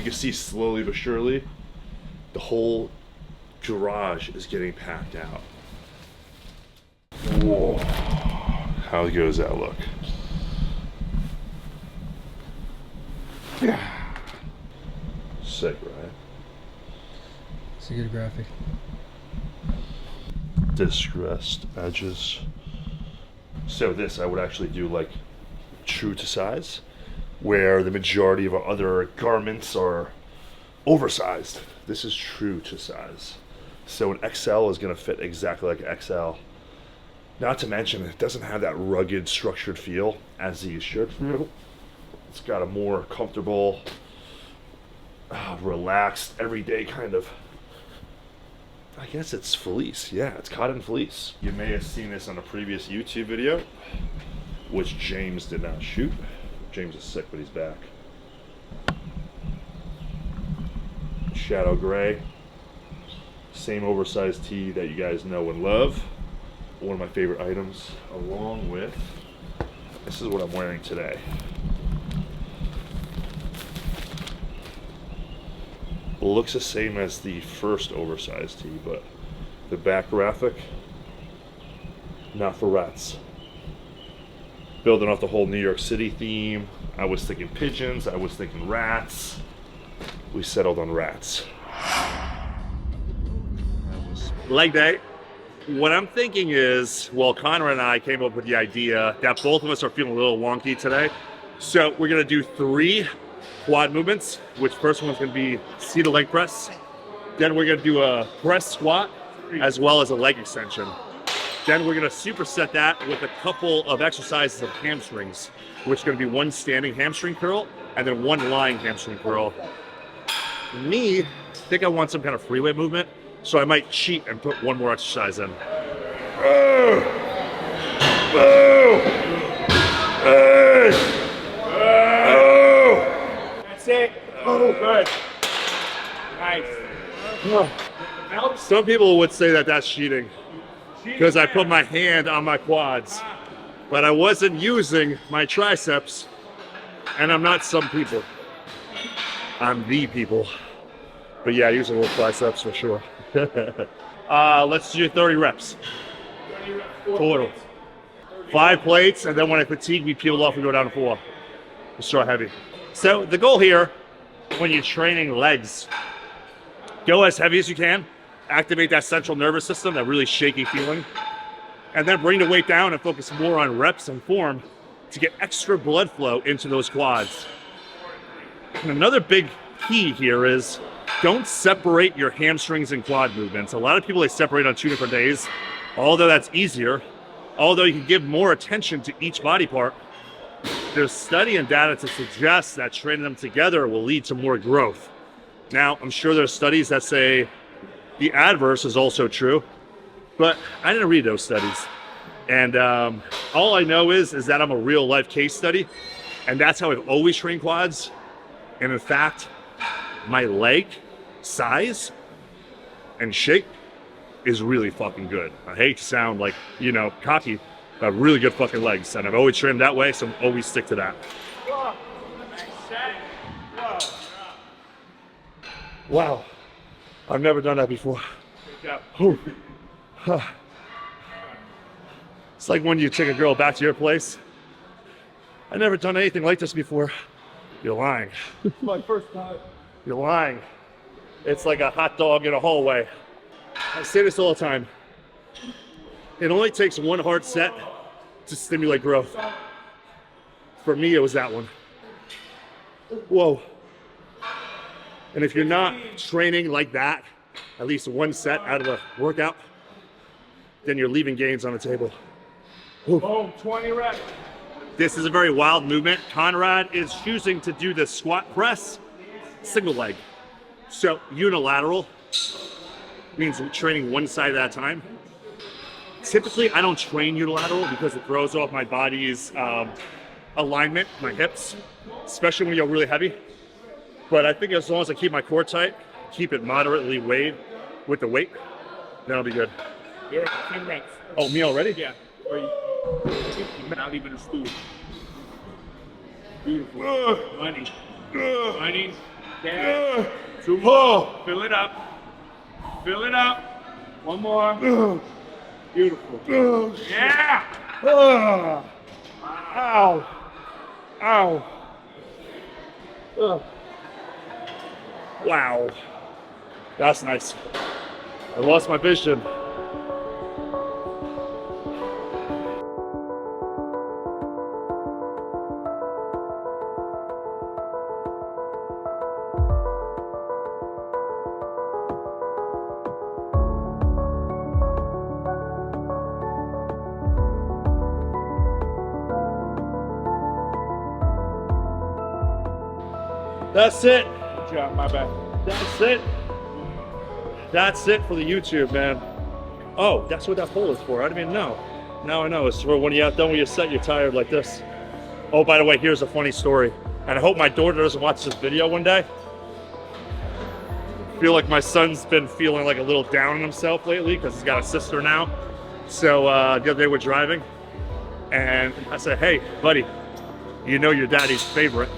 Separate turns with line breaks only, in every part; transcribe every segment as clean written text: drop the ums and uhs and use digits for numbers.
can see slowly but surely, the whole garage is getting packed out. Whoa. How good does that look? Yeah. Sick, right?
It's a good graphic.
Distressed edges. So this I would actually do like true to size, where the majority of our other garments are oversized. This is true to size. So an XL is gonna fit exactly like an XL. Not to mention, it doesn't have that rugged, structured feel as these shirts do. It's got a more comfortable, relaxed, everyday kind of, I guess it's fleece. Yeah, it's cotton fleece. You may have seen this on a previous YouTube video, which James did not shoot. James is sick, but he's back. Shadow gray. Same oversized tee that you guys know and love. One of my favorite items, along with, this is what I'm wearing today. Looks the same as the first oversized tee, but the back graphic, not for rats. Building off the whole New York City theme. I was thinking pigeons, I was thinking rats. We settled on rats. Leg day. What I'm thinking is, well, Conrad and I came up with the idea that both of us are feeling a little wonky today. So we're gonna do 3 quad movements, which first one's gonna be seated leg press. Then we're gonna do a press squat, as well as a leg extension. Then we're gonna superset that with a couple of exercises of hamstrings, which is gonna be 1 standing hamstring curl, and then 1 lying hamstring curl. Me, I think I want some kind of free weight movement, so I might cheat and put 1 more exercise in. Oh! Oh! Hey! Oh!
That's it. Oh, good. Nice.
Some people would say that that's cheating because I put my hand on my quads, but I wasn't using my triceps, and I'm not some people. I'm the people. But yeah, using little triceps for sure. Let's do 30 reps. Total. 5 plates, and then when I fatigue, we peel off and go down to 4. We start heavy. So the goal here, when you're training legs, go as heavy as you can, activate that central nervous system, that really shaky feeling, and then bring the weight down and focus more on reps and form to get extra blood flow into those quads. And another big key here is don't separate your hamstrings and quad movements. A lot of people, they separate on 2 different days, although that's easier. Although you can give more attention to each body part, there's study and data to suggest that training them together will lead to more growth. Now, I'm sure there's studies that say the adverse is also true, but I didn't read those studies. And all I know is that I'm a real life case study, and that's how I've always trained quads. And in fact, my leg size and shape is really fucking good. I hate to sound like, you know, cocky, but really good fucking legs. And I've always trained that way, so always stick to that. Wow. I've never done that before. It's like when you take a girl back to your place. I've never done anything like this before. You're lying.
It's my first time.
You're lying. It's like a hot dog in a hallway. I say this all the time. It only takes 1 hard set to stimulate growth. For me, it was that one. Whoa. And if you're not training like that, at least 1 set out of a workout, then you're leaving gains on the table.
Boom, 20 reps.
This is a very wild movement. Conrad is choosing to do the squat press, single leg. So unilateral means training 1 side at a time. Typically, I don't train unilateral because it throws off my body's alignment, my hips, especially when you're really heavy. But I think as long as I keep my core tight, keep it moderately weighed with the weight, then I'll be good.
Yeah, 10 reps.
Oh, me already?
Yeah. Not even a stool. Beautiful. Money. Money. Yeah. 2 more. Fill it up. Fill it up. 1 more. Beautiful. Yeah.
Ow. Ow. Wow. That's nice. I lost my vision. That's it.
Good job, my bad.
That's it. That's it for the YouTube, man. Oh, that's what that pole is for. I didn't even know. Now I know. It's for when you're done with your set, you're tired like this. Oh, by the way, here's a funny story. And I hope my daughter doesn't watch this video one day. I feel like my son's been feeling like a little down on himself lately because he's got a sister now. So the other day we're driving and I said, hey, buddy, you know you're daddy's favorite.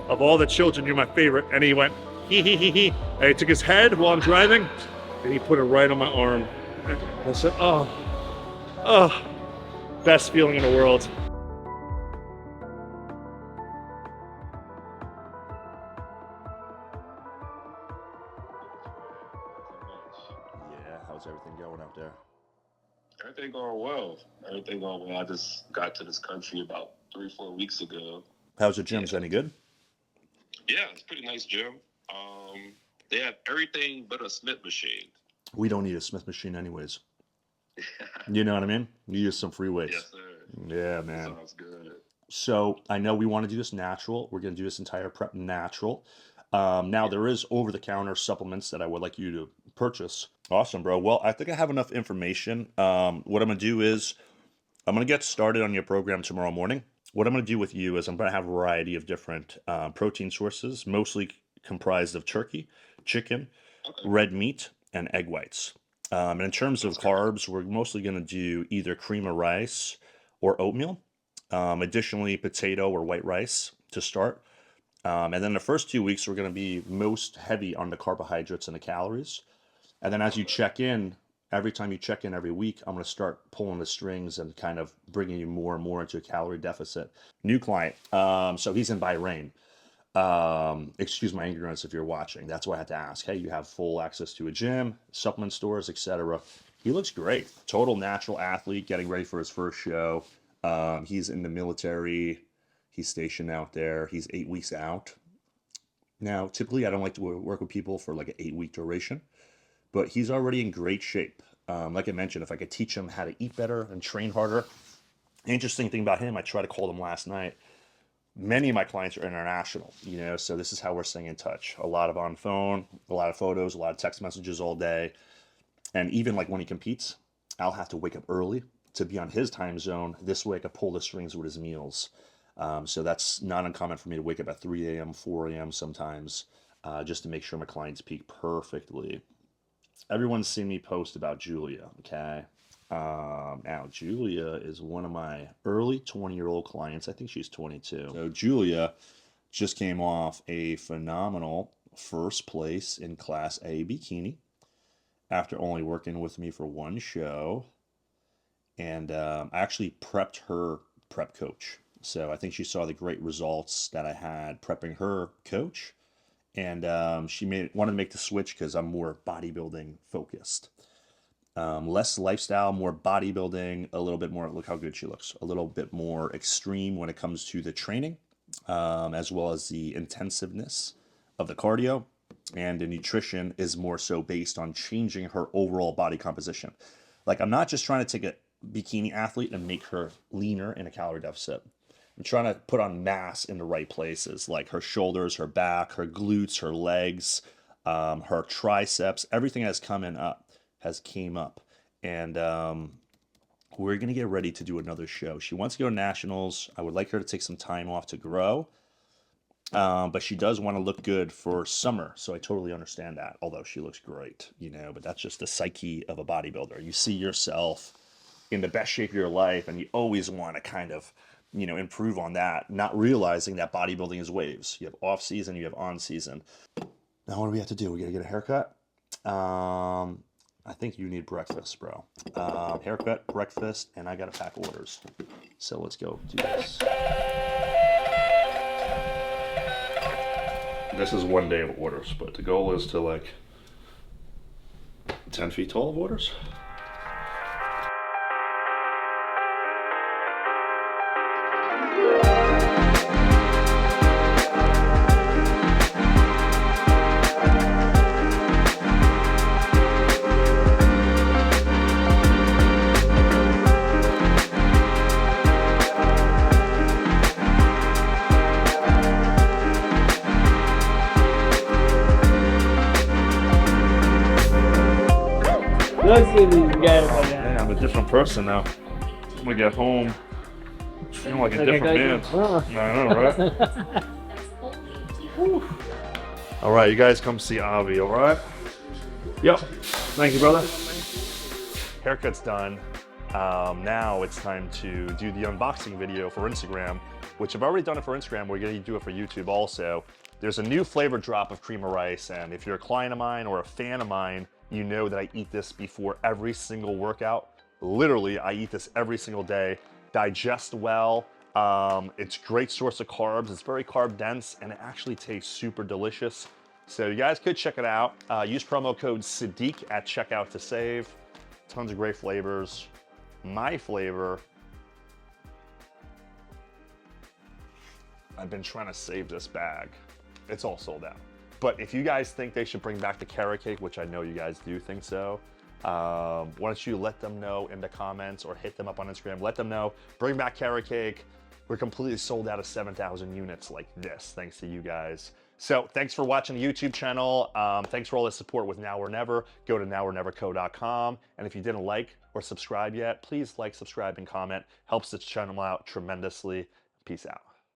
Of all the children, you're my favorite. And he went, hee hee hee hee. And he took his head while I'm driving and he put it right on my arm. I said, oh, best feeling in the world. Yeah, how's everything going out there?
Everything going well. Everything going well. I just got to this country about 3-4 weeks ago.
How's the gym? Is any good?
Yeah, it's a pretty nice gym. They have everything but a Smith machine.
We don't need a Smith machine anyways. You know what I mean? We use some free weights.
Yes, sir.
Yeah, man.
Sounds good.
So I know we want to do this natural. We're going to do this entire prep natural. Now there is over-the-counter supplements that I would like you to purchase. Awesome, bro. Well, I think I have enough information. What I'm going to do is I'm going to get started on your program tomorrow morning. What I'm going to do with you is I'm going to have a variety of different protein sources, mostly comprised of turkey, chicken, red meat, and egg whites. And in terms of carbs, we're mostly going to do either cream of rice or oatmeal. Additionally, potato or white rice to start. And then the first 2 weeks, we're going to be most heavy on the carbohydrates and the calories. And then as you check in, every time you check in every week, I'm going to start pulling the strings and kind of bringing you more and more into a calorie deficit. New client. So he's in Bahrain. Excuse my ignorance if you're watching. That's why I had to ask. Hey, you have full access to a gym, supplement stores, etc. He looks great. Total natural athlete, getting ready for his first show. He's in the military. He's stationed out there. He's 8 weeks out. Now, typically, I don't like to work with people for like an 8-week duration, but he's already in great shape. Like I mentioned, if I could teach him how to eat better and train harder. Interesting thing about him, I tried to call him last night. Many of my clients are international, so this is how we're staying in touch. A lot of on phone, a lot of photos, a lot of text messages all day. And even like when he competes, I'll have to wake up early to be on his time zone. This way I can pull the strings with his meals. So that's not uncommon for me to wake up at 3 a.m., 4 a.m. sometimes, just to make sure my clients peak perfectly. Everyone's seen me post about Julia, okay? Now, Julia is one of my early 20-year-old clients. I think she's 22. So Julia just came off a phenomenal first place in Class A bikini after only working with me for one show. And I actually prepped her prep coach. So I think she saw the great results that I had prepping her coach. And she wanted to make the switch because I'm more bodybuilding focused. Less lifestyle, more bodybuilding, a little bit more, look how good she looks, a little bit more extreme when it comes to the training, as well as the intensiveness of the cardio. And the nutrition is more so based on changing her overall body composition. Like, I'm not just trying to take a bikini athlete and make her leaner in a calorie deficit. I'm trying to put on mass in the right places, like her shoulders, her back, her glutes, her legs, her triceps, everything has came up. And we're going to get ready to do another show. She wants to go to nationals. I would like her to take some time off to grow. But she does want to look good for summer. So I totally understand that, although she looks great, but that's just the psyche of a bodybuilder. You see yourself in the best shape of your life and you always want to kind of
you know, improve on that, not realizing that bodybuilding is waves. You have off season, you have on season. Now what do we have to do? We gotta get a haircut. I think you need breakfast, bro. Haircut, breakfast, and I gotta pack orders. So let's go do this. This is 1 day of orders, but the goal is to like 10 feet tall of orders. Man, I'm a different person now. I'm gonna get home feeling like a different man. I know, right? All right, you guys come see Avi, all right? Yep. Thank you, brother. Haircut's done. Now it's time to do the unboxing video for Instagram, which I've already done it for Instagram. We're gonna do it for YouTube also. There's a new flavor drop of cream of rice, and if you're a client of mine or a fan of mine, you know that I eat this before every single workout. Literally, I eat this every single day. Digest well. It's a great source of carbs. It's very carb dense, and it actually tastes super delicious. So you guys could check it out. Use promo code Sadik at checkout to save. Tons of great flavors. My flavor, I've been trying to save this bag. It's all sold out. But if you guys think they should bring back the carrot cake, which I know you guys do think so, why don't you let them know in the comments or hit them up on Instagram. Let them know, bring back carrot cake. We're completely sold out of 7,000 units like this, thanks to you guys. So thanks for watching the YouTube channel. Thanks for all the support with Now or Never. Go to noworneverco.com. And if you didn't like or subscribe yet, please like, subscribe, and comment. Helps this channel out tremendously. Peace out.